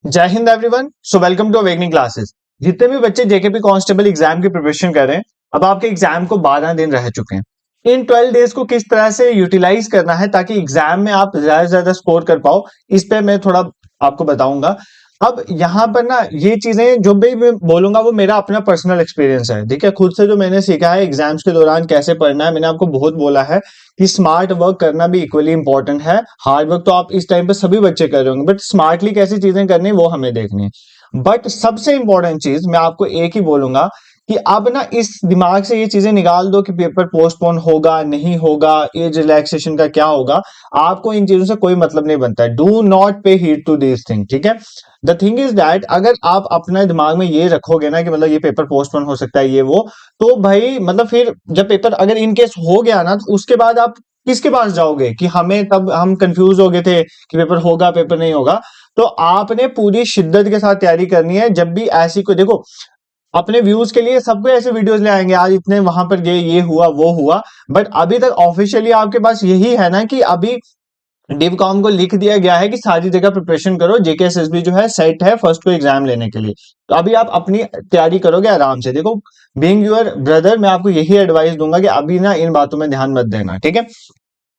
जय Hind everyone. So welcome to awakening classes. जितने भी बच्चे जेकेपी कांस्टेबल एग्जाम की प्रिपरेशन कर रहे हैं, अब आपके एग्जाम को 12 दिन रह चुके हैं। इन 12 डेज को किस तरह से यूटिलाइज करना है ताकि एग्जाम में आप ज्यादा से ज्यादा स्कोर कर पाओ, इस पे मैं थोड़ा आपको बताऊंगा। अब यहाँ पर ना ये चीजें जो भी मैं बोलूंगा वो मेरा अपना पर्सनल एक्सपीरियंस है, ठीक है। खुद से जो मैंने सीखा है एग्जाम्स के दौरान कैसे पढ़ना है, मैंने आपको बहुत बोला है कि स्मार्ट वर्क करना भी इक्वली इंपॉर्टेंट है। हार्ड वर्क तो आप इस टाइम पे सभी बच्चे कर रहे होंगे, बट स्मार्टली कैसी चीजें करनी है वो हमें देखनी है। बट सबसे इंपॉर्टेंट चीज मैं आपको एक ही बोलूंगा कि अब ना इस दिमाग से ये चीजें निकाल दो कि पेपर पोस्टपोन होगा नहीं होगा, एज रिलैक्सेशन का क्या होगा। आपको इन चीजों से कोई मतलब नहीं बनता है। डू नॉट पे हीड टू दिस थिंग, ठीक है। द थिंग इज दैट अगर आप अपने दिमाग में ये रखोगे ना कि मतलब ये पेपर पोस्टपोन हो सकता है ये वो, तो भाई मतलब फिर जब पेपर अगर इन केस हो गया ना तो उसके बाद आप किसके पास जाओगे कि हमें तब हम कंफ्यूज हो गए थे कि पेपर होगा पेपर नहीं होगा। तो आपने पूरी शिद्दत के साथ तैयारी करनी है। जब भी ऐसी कोई देखो, अपने व्यूज के लिए सबको ऐसे वीडियोस ले आएंगे, आज इतने वहां पर गए, ये हुआ वो हुआ, बट अभी तक ऑफिशियली आपके पास यही है ना कि अभी डिवकॉम को लिख दिया गया है कि सारी जगह प्रिपरेशन करो, जेकेएसएसबी जो है सेट है फर्स्ट को एग्जाम लेने के लिए। तो अभी आप अपनी तैयारी करोगे आराम से। देखो, बीइंग योर ब्रदर मैं आपको यही एडवाइस दूंगा कि अभी ना इन बातों में ध्यान मत देना, ठीक है।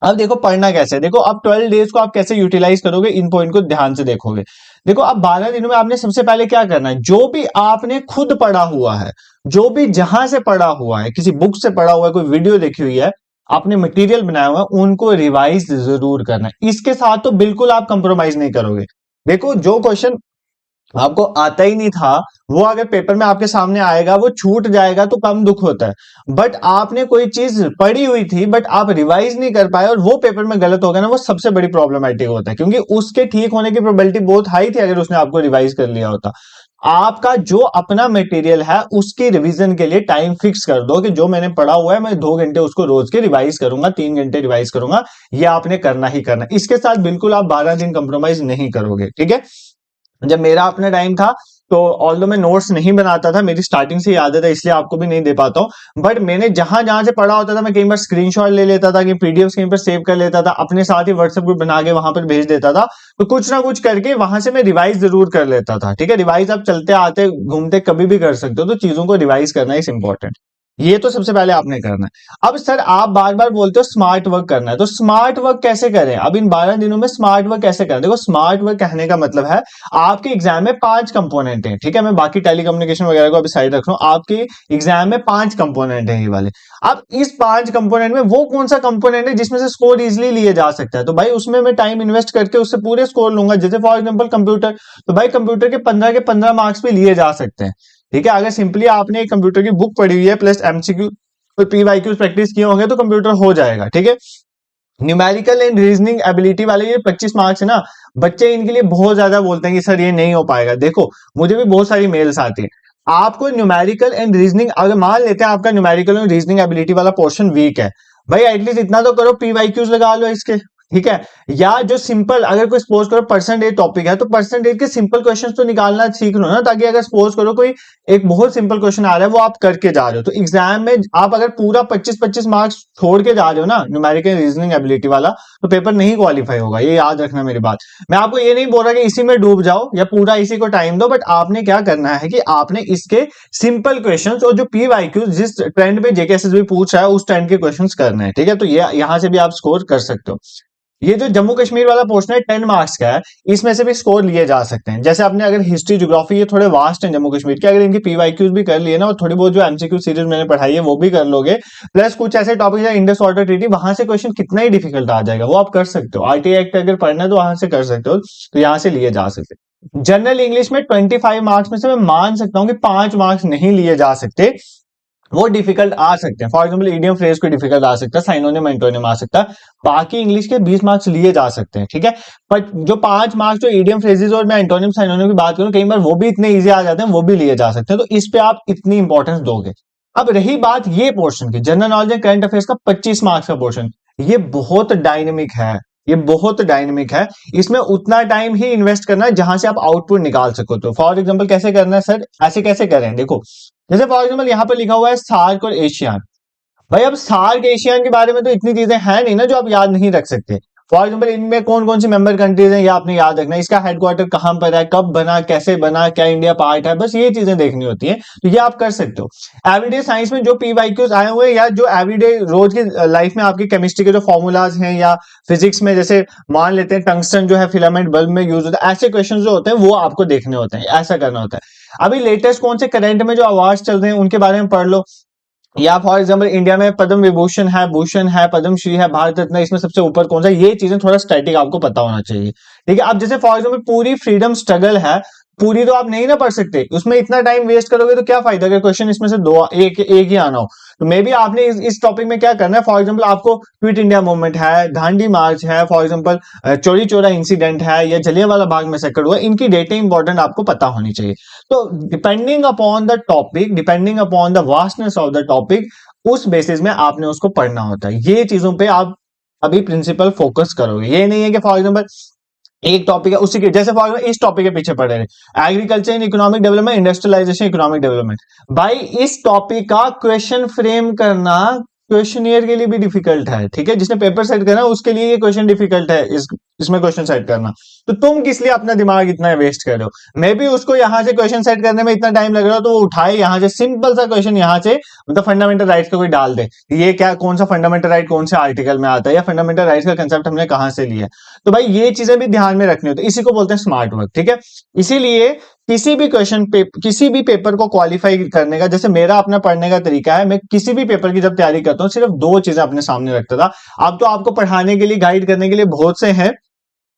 अब देखो पढ़ना कैसे है। देखो अब 12 डेज को आप कैसे यूटिलाइज करोगे, इन पॉइंट को ध्यान से देखोगे। देखो अब 12 दिनों में आपने सबसे पहले क्या करना है, जो भी आपने खुद पढ़ा हुआ है, जो भी जहां से पढ़ा हुआ है, किसी बुक से पढ़ा हुआ है, कोई वीडियो देखी हुई है, आपने मटेरियल बनाया हुआ है, उनको रिवाइज जरूर करना है। इसके साथ तो बिल्कुल आप कंप्रोमाइज नहीं करोगे। देखो जो क्वेश्चन आपको आता ही नहीं था वो अगर पेपर में आपके सामने आएगा, वो छूट जाएगा तो कम दुख होता है। बट आपने कोई चीज पढ़ी हुई थी बट आप रिवाइज नहीं कर पाए और वो पेपर में गलत हो गया ना, वो सबसे बड़ी प्रॉब्लमेटिक होता है, क्योंकि उसके ठीक होने की प्रोबेबिलिटी बहुत हाई थी अगर उसने आपको रिवाइज कर लिया होता। आपका जो अपना मटेरियल है उसकी रिवीजन के लिए टाइम फिक्स कर दो कि जो मैंने पढ़ा हुआ है मैं 2 घंटे उसको रोज के रिवाइज करूंगा, 3 घंटे रिवाइज करूंगा। ये आपने करना ही करना। इसके साथ बिल्कुल आप 12 दिन कंप्रोमाइज नहीं करोगे, ठीक है। जब मेरा अपना टाइम था तो ऑल्दो मैं नोट्स नहीं बनाता था, मेरी स्टार्टिंग से ही आदत है इसलिए आपको भी नहीं दे पाता हूं, बट मैंने जहां जहां से पढ़ा होता था मैं कई बार स्क्रीनशॉट ले लेता था कि पीडीएफ कहीं पर सेव कर लेता था, अपने साथ ही व्हाट्सएप ग्रुप बना के वहां पर भेज देता था। तो कुछ ना कुछ करके वहां से मैं रिवाइज जरूर कर लेता था, ठीक है। रिवाइज आप चलते आते घूमते कभी भी कर सकते हो, तो चीजों को रिवाइज करना इज इंपॉर्टेंट। ये तो सबसे पहले आपने करना है। अब सर आप बार बार बोलते हो स्मार्ट वर्क करना है, तो स्मार्ट वर्क कैसे करें अब इन 12 दिनों में, स्मार्ट वर्क कैसे करें। देखो स्मार्ट वर्क कहने का मतलब है आपके एग्जाम में 5 कंपोनेंट हैं, ठीक है। मैं बाकी टेलीकम्युनिकेशन वगैरह को अभी साइड रख रहा हूं। आपके एग्जाम में 5 कंपोनेंट हैं ये वाले। अब इस 5 कंपोनेंट में वो कौन सा कंपोनेंट है जिसमें से स्कोर इजिली लिए जा सकता है, तो भाई उसमें मैं टाइम इन्वेस्ट करके उससे पूरे स्कोर लूंगा। जैसे फॉर एग्जाम्पल कंप्यूटर, तो भाई कंप्यूटर के 15 मार्क्स भी लिए जा सकते हैं, ठीक है। अगर सिंपली आपने एक कंप्यूटर की बुक पढ़ी हुई है प्लस एमसीक्यू और पीवाईक्यू प्रैक्टिस किए होंगे तो कंप्यूटर हो जाएगा, ठीक है। न्यूमेरिकल एंड रीजनिंग एबिलिटी वाले ये 25 मार्क्स है ना, बच्चे इनके लिए बहुत ज्यादा बोलते हैं कि सर ये नहीं हो पाएगा। देखो मुझे भी बहुत सारी मेल्स आती है। आपको न्यूमेरिकल एंड रीजनिंग, अगर मान लेते हैं आपका न्यूमेरिकल एंड रीजनिंग एबिलिटी वाला पोर्शन वीक है, भाई एटलीस्ट इतना तो करो, पीवाईक्यूज लगा लो इसके, ठीक है। या जो सिंपल, अगर कोई सपोज करो परसेंटेज टॉपिक है तो परसेंटेज के सिंपल क्वेश्चंस तो निकालना सीख लो ना, ताकि अगर सपोज करो कोई एक बहुत सिंपल क्वेश्चन आ रहा है वो आप करके जा रहे हो, तो एग्जाम में आप अगर पूरा 25-25 मार्क्स छोड़ के जा रहे हो ना न्यूमेरिकल रीजनिंग एबिलिटी वाला, तो पेपर नहीं क्वालिफाई होगा। ये याद रखना मेरी बात। मैं आपको ये नहीं बोल रहा कि इसी में डूब जाओ या पूरा इसी को टाइम दो, बट आपने क्या करना है कि आपने इसके सिंपल क्वेश्चंस और जो पीवाईक्यू जिस ट्रेंड पे जेकेएसएसबी पूछ रहा है उस ट्रेंड के क्वेश्चंस करने हैं, ठीक है। तो ये यहां से भी आप स्कोर कर सकते हो। ये जो जम्मू कश्मीर वाला पोर्शन है 10 मार्क्स का है, इसमें से भी स्कोर लिए जा सकते हैं। जैसे आपने अगर हिस्ट्री ज्योग्राफी, ये थोड़े वास्ट हैं जम्मू कश्मीर के, अगर इनकी पीवाईक्यूज भी कर लिए ना और थोड़ी बहुत जो एमसीक्यू सीरीज मैंने पढ़ाई है वो भी कर लोगे, प्लस कुछ ऐसे टॉपिक है इंडस वाटर ट्रीटी, वहां से क्वेश्चन कितना ही डिफिकल्ट आ जाएगा वो आप कर सकते हो। आरटीआई एक्ट अगर पढ़ना है तो वहां से कर सकते हो, तो यहाँ से लिए जा सकते हैं। जनरल इंग्लिश में 25 मार्क्स में से मैं मान सकता हूँ कि 5 मार्क्स नहीं लिए जा सकते, वो डिफिकल्ट आ सकते हैं। फॉर एग्जाम्पल इडियम फ्रेज को डिफिकल्ट आ सकता है, साइनोनिम एंटोनिम आ सकता है। बाकी इंग्लिश के 20 मार्क्स लिए जा सकते हैं, ठीक है। पर जो 5 मार्क्स जो इडियम फ्रेजेस और मैं एंटोनिम साइनोनिम की बात करूं, कई बार वो भी इतने इजी आ जाते हैं, वो भी लिए जा सकते हैं। तो इस पे आप इतनी इंपॉर्टेंस दोगे। अब रही बात ये पोर्शन की, general knowledge and current affairs का 25 मार्क्स का पोर्शन, ये बहुत डायनेमिक है। ये बहुत डायनेमिक है। इसमें उतना टाइम ही इन्वेस्ट करना है जहां से आप आउटपुट निकाल सको। तो फॉर एग्जाम्पल कैसे करना है सर, ऐसे कैसे करें, देखो जैसे फॉर एग्जाम्पल यहाँ पर लिखा हुआ है सार्क और एशियान। भाई अब सार्क एशियान के बारे में तो इतनी चीजें हैं नहीं ना जो आप याद नहीं रख सकते। फॉर एग्जाम्पल इनमें कौन कौन सी मेंबर कंट्रीज हैं, ये आपने याद रखना है, इसका हेडक्वार्टर कहां पर है, कब बना, कैसे बना, क्या इंडिया पार्ट है, बस ये चीजें देखनी होती है, तो ये आप कर सकते हो। एवरीडे साइंस में जो पीवाईक्यूज आए हुए हैं, या जो एवरीडे रोज की लाइफ में आपकी केमिस्ट्री के जो फॉर्मूलाज हैं, या फिजिक्स में जैसे मान लेते हैं टंगस्टन जो है फिलामेंट बल्ब में यूज होता है, ऐसे क्वेश्चन जो होते हैं वो आपको देखने होते हैं, ऐसा करना होता है। अभी लेटेस्ट कौन से करंट में जो अवार्ड चल रहे हैं उनके बारे में पढ़ लो, या फॉर एग्जाम्पल इंडिया में पद्म विभूषण है, भूषण है, पद्मश्री है, भारत रत्न, इसमें सबसे ऊपर कौन सा, ये चीजें थोड़ा स्टैटिक आपको पता होना चाहिए, ठीक है। अब जैसे फॉर एग्जाम्पल पूरी फ्रीडम स्ट्रगल है, पूरी तो आप नहीं ना पढ़ सकते, उसमें इतना टाइम वेस्ट करोगे तो क्या फायदा, अगर क्वेश्चन इसमें से दो एक ही आना हो। तो मे बी आपने इस टॉपिक में क्या करना है, फॉर एग्जाम्पल आपको क्विट इंडिया मूवमेंट है, दांडी मार्च है, फॉर एग्जाम्पल चोरी चोरा इंसिडेंट है, या जलियांवाला बाग मैसेकर हुआ, इनकी डेटें इंपॉर्टेंट आपको पता होनी चाहिए। तो depending upon the topic, depending upon the vastness of the topic, उस बेसिस में आपने उसको पढ़ना होता है। ये चीजों पे आप अभी प्रिंसिपल फोकस करोगे, ये नहीं है कि फॉर एग्जाम्पल एक टॉपिक है उसी के, जैसे फॉर एग्जाम्पल इस टॉपिक के पीछे पढ़े रहे, agriculture in economic development, industrialisation economic development, भाई इस टॉपिक का क्वेश्चन फ्रेम करना क्वेश्चनियर के लिए भी डिफिकल्ट है, ठीक है, जिसने पेपर सेट करना उसके लिए ये क्वेश्चन डिफिकल्ट है, इसमें क्वेश्चन सेट करना, तो तुम किस लिए अपना दिमाग इतना वेस्ट कर रहे हो। मे बी उसको यहां से क्वेश्चन सेट करने में इतना टाइम लग रहा हो, तो वो उठाए यहां से सिंपल सा क्वेश्चन यहां से, मतलब फंडामेंटल राइट्स का कोई डाल दे, ये क्या, कौन सा फंडामेंटल राइट कौन से आर्टिकल में आता है, या फंडामेंटल राइट्स का कंसेप्ट हमने कहां से लिया। तो भाई ये चीजें भी ध्यान में रखनी होती है, इसी को बोलते हैं स्मार्ट वर्क, ठीक है। इसीलिए किसी भी किसी भी पेपर को क्वालिफाई करने का, जैसे मेरा अपना पढ़ने का तरीका है, मैं किसी भी पेपर की जब तैयारी करता हूँ सिर्फ दो चीजें अपने सामने रखता था। अब तो आपको पढ़ाने के लिए, गाइड करने के लिए बहुत से हैं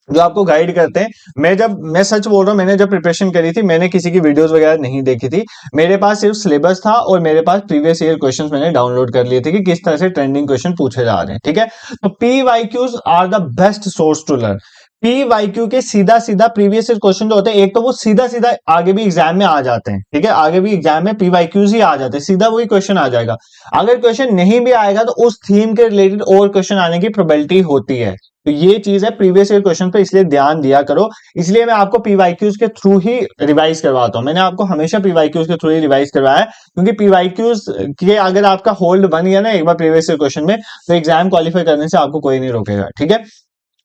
जो आपको गाइड करते हैं। मैं सच बोल रहा हूँ, मैंने जब प्रिपरेशन करी थी मैंने किसी की वीडियोस वगैरह नहीं देखी थी, मेरे पास सिर्फ सिलेबस था और मेरे पास प्रीवियस ईयर क्वेश्चंस मैंने डाउनलोड कर लिए थे कि किस तरह से ट्रेंडिंग क्वेश्चन पूछे जा रहे हैं, ठीक है। तो PYQs are the best source to learn. PYQ के सीधा सीधा प्रीवियस ईयर क्वेश्चन जो होते हैं, एक तो वो सीधा सीधा आगे भी एग्जाम में आ जाते हैं, ठीक है, आगे भी एग्जाम में पीवाईक्यूज ही आ जाते हैं, सीधा वही क्वेश्चन आ जाएगा। अगर क्वेश्चन नहीं भी आएगा तो उस थीम के रिलेटेड और क्वेश्चन आने की प्रोबेबिलिटी होती है। तो ये चीज है प्रीवियस ईयर क्वेश्चन पे, इसलिए ध्यान दिया करो। इसलिए मैं आपको पीवाईक्यूज के थ्रू ही रिवाइज करवाता हूं, मैंने आपको हमेशा पीवाईक्यूज के थ्रू ही रिवाइज करवाया है, क्योंकि पीवाईक्यूज के अगर आपका होल्ड बन गया ना एक बार प्रीवियस ईयर क्वेश्चन में, तो एग्जाम क्वालिफाई करने से आपको कोई नहीं रोकेगा, ठीक है।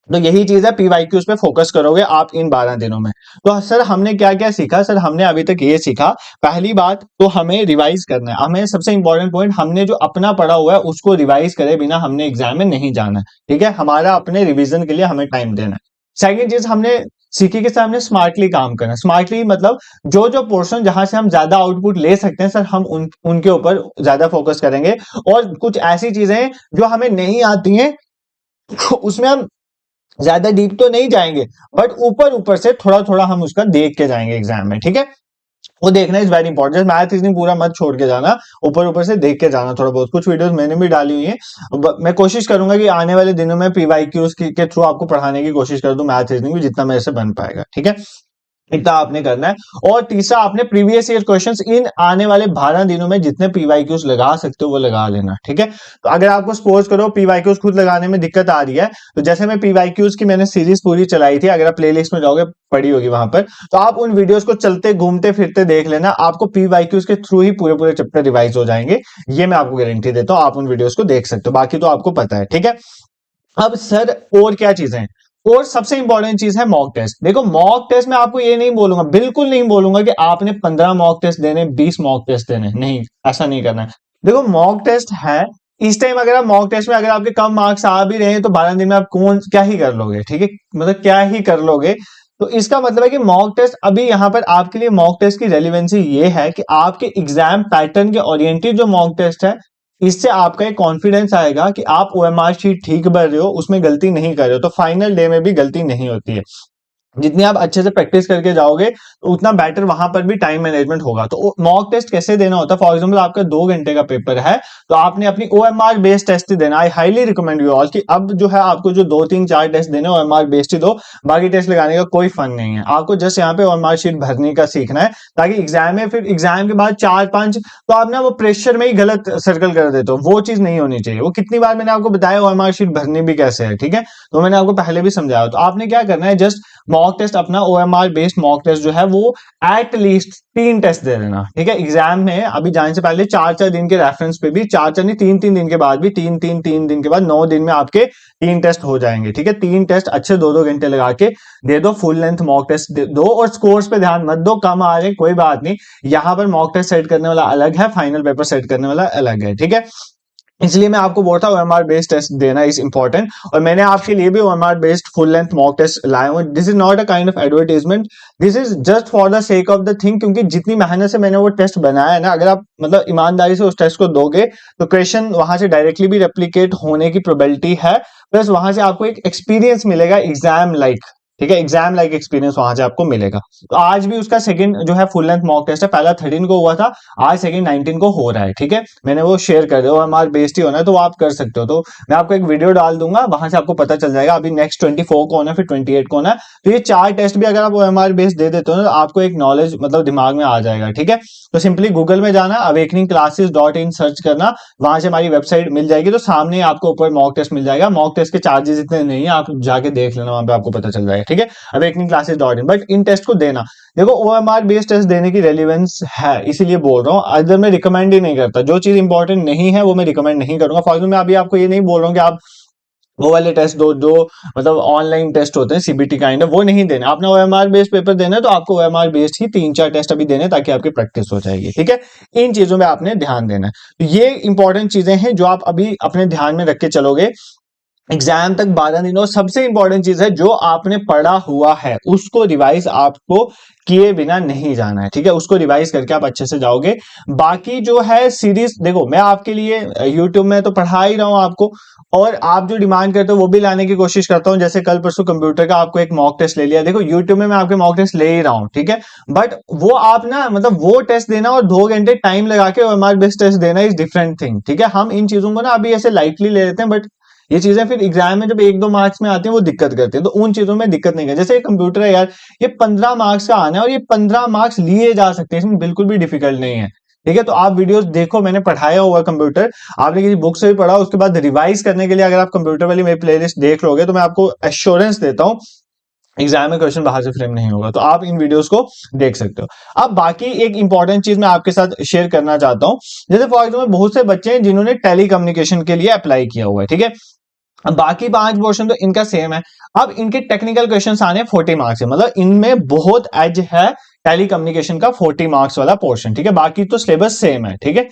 तो यही चीज है, पीवाईक्यूज पे फोकस करोगे आप इन 12 दिनों में। तो सर हमने क्या क्या सीखा, सर हमने अभी तक ये सीखा, पहली बात तो हमें रिवाइज करना है, हमें सबसे इंपॉर्टेंट पॉइंट, हमने जो अपना पढ़ा हुआ है उसको रिवाइज करे बिना हमने एग्जाम में नहीं जाना है, ठीक है, हमारा अपने रिविजन के लिए हमें टाइम देना है। सेकेंड चीज हमने सीखी कि सर हमने स्मार्टली काम करना, स्मार्टली मतलब जो जो पोर्शन जहां से हम ज्यादा आउटपुट ले सकते हैं सर हम उनके ऊपर ज्यादा फोकस करेंगे, और कुछ ऐसी चीजें जो हमें नहीं आती हैं उसमें हम ज्यादा डीप तो नहीं जाएंगे, बट ऊपर ऊपर से थोड़ा थोड़ा हम उसका देख के जाएंगे एग्जाम में, ठीक है। वो देखना is very important, math reasoning पूरा मत छोड़ के जाना, ऊपर ऊपर से देख के जाना थोड़ा बहुत। कुछ वीडियोस मैंने भी डाली हुई है, मैं कोशिश करूंगा कि आने वाले दिनों में पीवाईक्यूज के थ्रू आपको पढ़ाने की कोशिश कर दूं, मैथ रीजनिंग भी जितना मेरे से बन पाएगा, ठीक है। इतना आपने करना है। और तीसरा आपने प्रीवियस ईयर क्वेश्चंस इन आने वाले 12 दिनों में जितने पीवाईक्यूज लगा सकते हो वो लगा लेना, ठीक है। तो अगर आपको सपोज करो पीवाईक्यूज खुद लगाने में दिक्कत आ रही है, तो जैसे मैं पीवाईक्यूज की मैंने सीरीज पूरी चलाई थी, अगर आप प्लेलिस्ट में जाओगे पड़ी होगी वहां पर, तो आप उन वीडियोस को चलते घूमते फिरते देख लेना, आपको पीवाईक्यूज के थ्रू ही पूरे पूरे चैप्टर रिवाइज हो जाएंगे, ये मैं आपको गारंटी देता हूं। आप उन वीडियोस को देख सकते हो, बाकी तो आपको पता है, ठीक है। अब सर और क्या चीजें हैं, और सबसे इंपॉर्टेंट चीज है मॉक टेस्ट। देखो मॉक टेस्ट में आपको ये नहीं बोलूंगा, बिल्कुल नहीं बोलूंगा कि आपने 15 मॉक टेस्ट देने, 20 मॉक टेस्ट देने, नहीं, ऐसा नहीं करना है। देखो मॉक टेस्ट है, इस टाइम अगर आप मॉक टेस्ट में अगर आपके कम मार्क्स आ भी रहे हैं तो 12 दिन में आप क्या ही कर लोगे, ठीक है, मतलब क्या ही कर लोगे। तो इसका मतलब है कि मॉक टेस्ट अभी यहां पर आपके लिए मॉक टेस्ट की रेलिवेंसी ये है कि आपके एग्जाम पैटर्न के ओरिएंटेड जो मॉक टेस्ट है, इससे आपका एक कॉन्फिडेंस आएगा कि आप ओएमआर शीट ठीक भर रहे हो, उसमें गलती नहीं कर रहे हो, तो फाइनल डे में भी गलती नहीं होती है। जितनी आप अच्छे से प्रैक्टिस करके जाओगे तो उतना बेटर वहां पर भी टाइम मैनेजमेंट होगा। तो मॉक टेस्ट कैसे देना होता है, फॉर एग्जांपल आपका 2 घंटे का पेपर है, तो आपने अपनी ओएमआर बेस्ड टेस्ट ही देना। I highly recommend you all कि अब जो है आपको जो 2-3-4 टेस्ट देने ओएमआर बेस्ड ही दो, बाकी टेस्ट लगाने का कोई फन नहीं है। आपको जस्ट यहाँ पे ओएमआर शीट भरने का सीखना है, ताकि एग्जाम में फिर एग्जाम के बाद 4-5 तो आप ना वो प्रेशर में ही गलत सर्कल कर देते हो, वो चीज नहीं होनी चाहिए। वो कितनी बार मैंने आपको बताया ओएमआर शीट भरनी भी कैसे है, ठीक है, तो मैंने आपको पहले भी समझाया। तो आपने क्या करना है, जस्ट मॉक टेस्ट अपना OMR बेस्ड मॉक टेस्ट जो है वो एट लीस्ट 3 टेस्ट दे देना, ठीक है। एग्जाम में अभी जाने से पहले 4-4 दिन के रेफरेंस पे भी 4-4 नहीं 3-3 दिन के बाद भी 3 दिन के बाद 9 दिन में आपके 3 टेस्ट हो जाएंगे, ठीक है। 3 टेस्ट अच्छे 2-2 घंटे लगा के दे दो, फुल लेंथ मॉक टेस्ट दो और स्कोर्स पे ध्यान मत दो, कम आ रहे कोई बात नहीं, यहाँ पर मॉक टेस्ट सेट करने वाला अलग है, फाइनल पेपर सेट करने वाला अलग है, ठीक है। इसलिए मैं आपको बोलता हूँ OMR बेस्ड टेस्ट देना इज इंपॉर्टेंट, और मैंने आपके लिए भी OMR based full length mock test लाया हूँ। This is not a kind of advertisement, this is just for the sake of the thing, क्योंकि जितनी मेहनत से मैंने वो टेस्ट बनाया है ना, अगर आप मतलब ईमानदारी से उस टेस्ट को दोगे तो क्वेश्चन वहां से डायरेक्टली भी रेप्लिकेट होने की प्रोबेबिलिटी है, प्लस वहां से आपको एक एक्सपीरियंस मिलेगा एग्जाम लाइक, ठीक है, एग्जाम लाइक एक्सपीरियंस वहां से आपको मिलेगा। तो आज भी उसका सेकंड जो है फुल लेंथ मॉक टेस्ट है, पहला 13 को हुआ था, आज सेकंड 19 को हो रहा है, ठीक है। मैंने वो शेयर कर दिया, OMR बेस्ड ही होना है तो वो आप कर सकते हो, तो मैं आपको एक वीडियो डाल दूंगा, वहां से आपको पता चल जाएगा। अभी नेक्स्ट 24 को होना है, फिर 28 को होना है, तो ये 4 टेस्ट भी अगर आप OMR बेस्ड दे देते हो ना तो आपको एक नॉलेज मतलब दिमाग में आ जाएगा, ठीक है। तो सिंपली गूगल में जाना, awakeningclasses.in सर्च करना, वहां से हमारी वेबसाइट मिल जाएगी, तो सामने आपको ऊपर मॉक टेस्ट मिल जाएगा। मॉक टेस्ट के चार्जेस इतने नहीं है, आप जाके देख लेना, वहां पे आपको पता चल जाएगा, ठीक है। awakeningclasses.in, बट इन टेस्ट को देना, देखो OMR बेस्ड टेस्ट देने की रेलिवेंस है, इसीलिए बोल रहा हूँ। अदर मैं रिकमेंड ही नहीं करता, जो चीज इंपॉर्टेंट नहीं है वो मैं रिकमेंड नहीं करूंगा। फॉर एग्जाम्पल मैं अभी आपको ये नहीं बोल रहा हूँ कि आप वो वाले टेस्ट दो जो मतलब ऑनलाइन टेस्ट होते हैं CBT काइंड, वो नहीं देना। आपने OMR बेस्ड पेपर देना है तो आपको OMR बेस्ड ही 3-4 टेस्ट अभी देने, ताकि आपकी प्रैक्टिस हो जाएगी, ठीक है। इन चीजों में आपने ध्यान देना है, तो ये इंपॉर्टेंट चीजें हैं जो आप अभी अपने ध्यान में रख के चलोगे एग्जाम तक 12 दिन। और सबसे इंपॉर्टेंट चीज है, जो आपने पढ़ा हुआ है उसको रिवाइज आपको किए बिना नहीं जाना है, ठीक है। उसको रिवाइज करके आप अच्छे से जाओगे। बाकी जो है सीरीज, देखो मैं आपके लिए YouTube में तो पढ़ा ही रहा हूं आपको, और आप जो डिमांड करते हो वो भी लाने की कोशिश करता हूं। जैसे कल परसों कंप्यूटर का आपको एक मॉक टेस्ट ले लिया, देखो YouTube में मैं आपके मॉक टेस्ट ले ही रहा हूं, ठीक है। बट वो आप ना मतलब वो टेस्ट देना और 2 घंटे टाइम लगा के OMR बेस्ड टेस्ट देना इज डिफरेंट थिंग, ठीक है। हम इन चीजों को ना अभी ऐसे लाइटली ले लेते हैं, बट ये चीजें फिर एग्जाम में जब 1-2 मार्क्स में आती है वो दिक्कत करती है, तो उन चीजों में दिक्कत नहीं है। जैसे कंप्यूटर है यार, ये 15 मार्क्स का आना है और ये 15 मार्क्स लिए जा सकते हैं, इसमें बिल्कुल भी डिफिकल्ट नहीं है, ठीक है। तो आप वीडियोस देखो, मैंने पढ़ाया हुआ कंप्यूटर, आपने किसी बुक से भी पढ़ा, उसके बाद रिवाइज करने के लिए अगर आप कंप्यूटर वाली मेरी प्लेलिस्ट देख लोगे तो मैं आपको एश्योरेंस देता हूँ एग्जाम में क्वेश्चन बाहर से फ्रेम नहीं होगा। तो आप इन वीडियोस को देख सकते हो। अब बाकी एक इंपॉर्टेंट चीज मैं आपके साथ शेयर करना चाहता हूँ, जैसे फॉर एग्जाम्पल बहुत से बच्चे हैं जिन्होंने टेली कम्युनिकेशन के लिए अप्लाई किया हुआ है, ठीक है। अब बाकी 5 पोर्शन तो इनका सेम है। अब इनके टेक्निकल क्वेश्चंस आने 40 मार्क्स से, मतलब इनमें बहुत एज है टेली कम्युनिकेशन का 40 मार्क्स वाला पोर्शन, ठीक है। बाकी तो सिलेबस सेम है, ठीक है,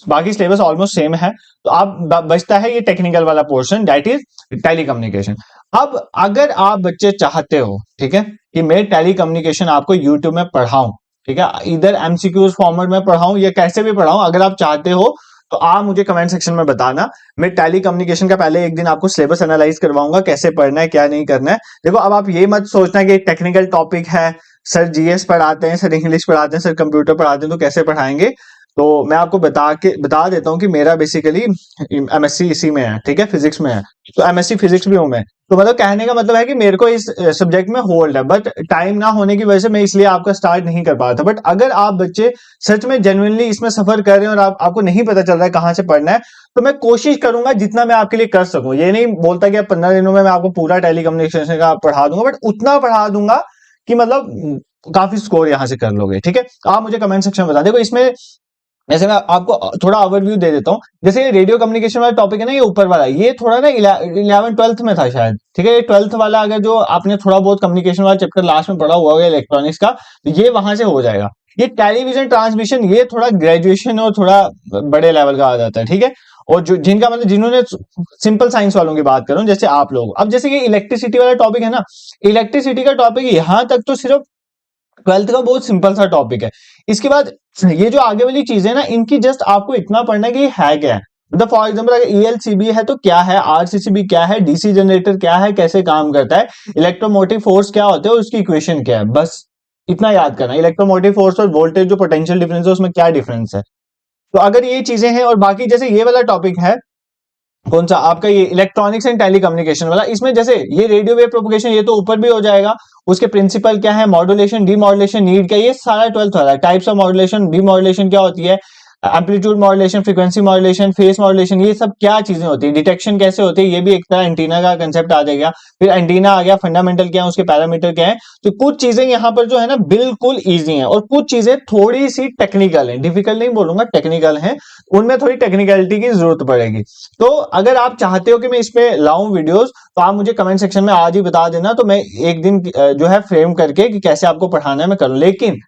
बाकी सिलेबस ऑलमोस्ट सेम है। तो अब बचता है ये टेक्निकल वाला portion, that is telecommunication. अब अगर आप बच्चे चाहते हो, ठीक है, कि मैं टेली कम्युनिकेशन आपको यूट्यूब में पढ़ाऊं, ठीक है, इधर MCQs फॉर्मेट में पढ़ाऊं या कैसे भी पढ़ाऊं, अगर आप चाहते हो तो आप मुझे कमेंट सेक्शन में बताना। मैं टेली कम्युनिकेशन का पहले एक दिन आपको सिलेबस एनालाइज करवाऊंगा, कैसे पढ़ना है क्या नहीं करना है। देखो अब आप ये मत सोचना कि टेक्निकल टॉपिक है, सर GS पढ़ाते हैं, सर इंग्लिश पढ़ाते हैं, सर कंप्यूटर पढ़ाते हैं, तो कैसे पढ़ाएंगे। तो मैं आपको बता देता हूँ कि मेरा बेसिकली MSc इसी में है, ठीक है, फिजिक्स में है, तो MSc फिजिक्स भी हूं मैं। तो मतलब कहने का मतलब है कि मेरे को इस सब्जेक्ट में होल्ड है, बट टाइम ना होने की वजह से मैं इसलिए आपका स्टार्ट नहीं कर पाया था। बट अगर आप बच्चे सच में जेन्युइनली इसमें सफर कर रहे हैं और आपको नहीं पता चल रहा है कहाँ से पढ़ना है, तो मैं कोशिश करूंगा जितना मैं आपके लिए कर सकूं। ये नहीं बोलता कि 15 दिनों में मैं आपको पूरा टेलीकम्युनिकेशन का पढ़ा दूंगा, बट उतना पढ़ा दूंगा कि मतलब काफी स्कोर यहां से कर लोगे, ठीक है। आप मुझे कमेंट सेक्शन में बता। देखो इसमें जैसे मैं आपको थोड़ा ओवरव्यू दे देता हूँ, जैसे ये रेडियो कम्युनिकेशन वाला टॉपिक है ना, ये ऊपर वाला, ये थोड़ा ना 11th-12th में था शायद, ठीक है। ये 12th वाला अगर जो आपने थोड़ा बहुत कम्युनिकेशन वाला चैप्टर लास्ट में पढ़ा हुआ होगा इलेक्ट्रॉनिक्स का, तो ये वहां से हो जाएगा। ये टेलीविजन ट्रांसमिशन ये थोड़ा ग्रेजुएशन और थोड़ा बड़े लेवल का आ जाता है, ठीक है। और जो जिनका मतलब जिन्होंने सिंपल साइंस वालों की बात करूं जैसे आप लोग, अब जैसे ये इलेक्ट्रिसिटी वाला टॉपिक है ना, इलेक्ट्रिसिटी का टॉपिक यहां तक तो सिर्फ 12th का बहुत सिंपल सा टॉपिक है। इसके बाद ये जो आगे वाली चीजें ना, इनकी जस्ट आपको इतना पढ़ना है कि ये है क्या है। मतलब फॉर एग्जाम्पल अगर ELCB है तो क्या है, RCCB क्या है, DC जनरेटर क्या है, कैसे काम करता है, इलेक्ट्रोमोटिव फोर्स क्या होता है और उसकी इक्वेशन क्या है, बस इतना याद करना। इलेक्ट्रोमोटिव फोर्स और वोल्टेज जो पोटेंशियल डिफरेंस है उसमें क्या डिफरेंस है। तो अगर ये चीजें हैं, और बाकी जैसे ये वाला टॉपिक है कौन सा आपका, ये इलेक्ट्रॉनिक्स एंड टेलीकम्युनिकेशन वाला, इसमें जैसे ये रेडियो वेव प्रोपगेशन ये तो ऊपर भी हो जाएगा, उसके प्रिंसिपल क्या है, मॉड्यूलेशन, डीमॉड्यूलेशन, नीड क्या, ये सारा 12th वाला है। टाइप्स ऑफ मॉड्यूलेशन, डीमॉड्यूलेशन क्या होती है, amplitude modulation, frequency modulation, face modulation, ये सब क्या चीजें होती है, डिटेक्शन कैसे होती है, ये भी एक तरह एंटीना का कंसेप्ट आ जाएगा। फिर एंटीना आ गया, फंडामेंटल क्या है, उसके पैरामीटर क्या है। तो कुछ चीजें यहाँ पर जो है ना बिल्कुल ईजी हैं और कुछ चीजें थोड़ी सी टेक्निकल हैं, डिफिकल्ट नहीं बोलूंगा, टेक्निकल हैं, उनमें थोड़ी टेक्निकलिटी की जरूरत पड़ेगी। तो अगर आप चाहते हो कि मैं इस पे लाऊं वीडियोस, तो आप मुझे कमेंट सेक्शन में आज ही बता देना, तो मैं एक दिन जो है फ्रेम करके कि कैसे आपको पढ़ाना है मैं करूं। लेकिन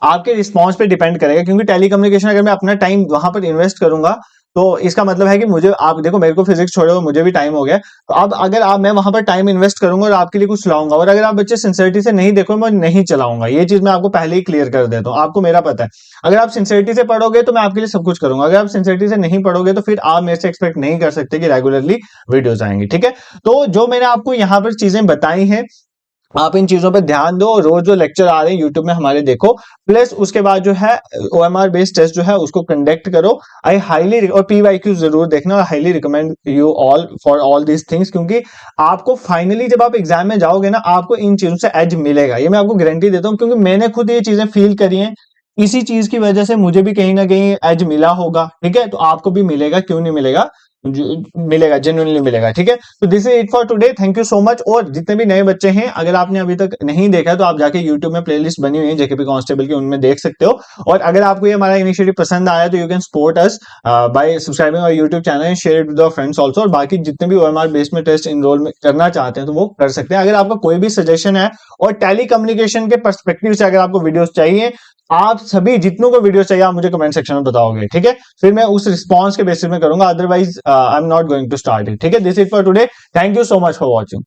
आपके रिस्पॉन्स पे डिपेंड करेगा, क्योंकि टेलीकम्युनिकेशन अगर मैं अपना टाइम वहां पर इन्वेस्ट करूंगा तो इसका मतलब है कि मुझे, आप देखो मेरे को फिजिक्स छोड़े हुए मुझे भी टाइम हो गया, तो अब अगर आप, मैं वहां पर टाइम इन्वेस्ट करूंगा और आपके लिए कुछ लाऊंगा, और अगर आप बच्चे सिंसियरिटी से नहीं देखो, मैं नहीं चलाऊंगा। ये चीज मैं आपको पहले ही क्लियर कर देता हूँ, आपको मेरा पता है। अगर आप सिंसियरिटी से पढ़ोगे तो मैं आपके लिए सब कुछ करूंगा, अगर आप सिंसियरिटी से नहीं पढ़ोगे तो फिर आप मेरे से एक्सपेक्ट नहीं कर सकते कि रेगुलरली वीडियोस आएंगी, ठीक है। तो जो मैंने आपको यहाँ पर चीजें बताई हैं, आप इन चीजों पर ध्यान दो, रोज जो लेक्चर आ रहे हैं यूट्यूब में हमारे देखो, प्लस उसके बाद जो है ओएमआर बेस्ड टेस्ट जो है उसको कंडक्ट करो। आई हाईली, और पीवाईक्यू जरूर देखना, I highly recommend you all for all these things, क्योंकि आपको फाइनली जब आप एग्जाम में जाओगे ना, आपको इन चीजों से एज मिलेगा, ये मैं आपको गारंटी देता हूँ, क्योंकि मैंने खुद ये चीजें फील करी हैं। इसी चीज की वजह से मुझे भी कहीं ना कहीं एज मिला होगा, ठीक है, तो आपको भी मिलेगा, क्यों नहीं मिलेगा, मिलेगा, जेन्युइनली मिलेगा, ठीक है। तो this is it for today, thank you so much. और जितने भी नए बच्चे हैं, अगर आपने अभी तक नहीं देखा तो आप जाके यूट्यूब में प्लेलिस्ट बनी हुई है जेकेपी कांस्टेबल की, उनमें देख सकते हो। और अगर आपको ये हमारा इनिशिएटिव पसंद आया तो you can support us by subscribing our YouTube channel and share it with your friends also. और बाकी जितने भी ओएमआर बेस में टेस्ट इनरोल में करना चाहते हैं तो वो कर सकते हैं। अगर आपका कोई भी सजेशन है और टेली कम्युनिकेशन के पर्सपेक्टिव से अगर आपको वीडियोस चाहिए, आप सभी जितनों को वीडियो चाहिए आप मुझे कमेंट सेक्शन में बताओगे, ठीक है, फिर मैं उस रिस्पांस के बेसिस में करूंगा, otherwise I am not going to start it, ठीक है। This is for today, thank you so much for watching.